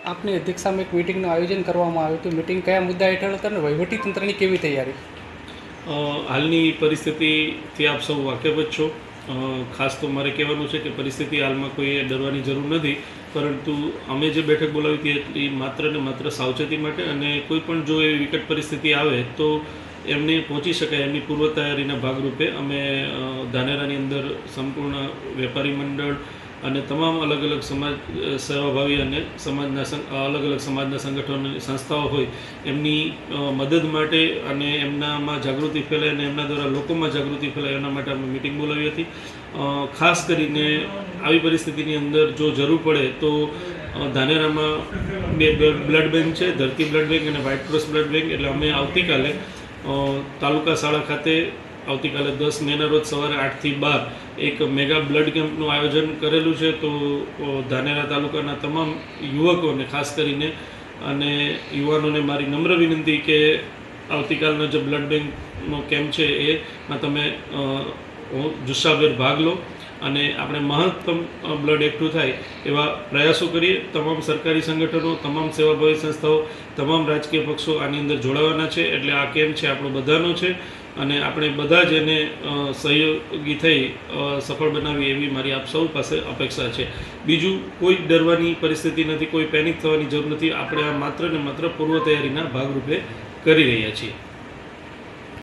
આપની અધ્યક્ષતામાં એક મિટિંગનું આયોજન કરવામાં આવ્યું હતું. મિટિંગ કયા મુદ્દા હેઠળ હતા અને વહીવટીતંત્રની કેવી તૈયારી? હાલની પરિસ્થિતિથી આપ સૌ વાકેફ જ છો. ખાસ તો મારે કહેવાનું છે કે પરિસ્થિતિ હાલમાં કોઈ ડરવાની જરૂર નથી, પરંતુ અમે જે બેઠક બોલાવી હતી એટલી માત્ર ને માત્ર સાવચેતી માટે, અને કોઈ પણ જો એવી વિકટ પરિસ્થિતિ આવે તો એમને પહોંચી શકાય એમની પૂર્વ તૈયારીના ભાગરૂપે અમે ધાનેરાની અંદર સંપૂર્ણ વેપારી મંડળ અને તમામ અલગ અલગ સમાજ સેવાભાવી અને અલગ અલગ સમાજના સંગઠનો સંસ્થાઓ હોય એમની મદદ માટે અને એમનામાં જાગૃતિ ફેલાય અને એમના દ્વારા લોકોમાં જાગૃતિ ફેલાય એના માટે અમે મિટિંગ બોલાવી હતી. ખાસ કરીને આવી પરિસ્થિતિની અંદર જો જરૂર પડે તો ધાનેરામાં 2 બ્લડ બેંક છે, ધરતી બ્લડ બેંક અને વ્હાઇટ ક્રોસ બ્લડ બેંક. એટલે અમે આવતીકાલે તાલુકા શાળા ખાતે આવતીકાલે 10 મેના રોજ સવારે 8 થી 12 એક મેગા બ્લડ કેમ્પનું આયોજન કરેલું છે. તો ધાનેરા તાલુકાના તમામ યુવકોને ખાસ કરીને અને યુવાનોને મારી નમ્ર વિનંતી કે આવતીકાલનો જે બ્લડ બેંકનો કેમ્પ છે એમાં તમે જુસ્સાભેર ભાગ લો અને આપણે મહત્તમ બ્લડ એકઠું થાય એવા પ્રયાસો કરીએ. તમામ સરકારી સંગઠનો, તમામ સેવાભાવી સંસ્થાઓ, તમામ રાજકીય પક્ષો આની અંદર જોડાવાના છે. એટલે આ કેમ્પ છે આપણો બધાનો છે અને આપણે બધા જ એને સહયોગી થઈ સફળ બનાવી એવી મારી આપ સૌ પાસે અપેક્ષા છે. બીજું કોઈ ડરવાની પરિસ્થિતિ નથી, કોઈ પેનિક થવાની જરૂર નથી. આપણે આ માત્ર ને માત્ર પૂર્વ તૈયારીના ભાગરૂપે કરી રહ્યા છીએ.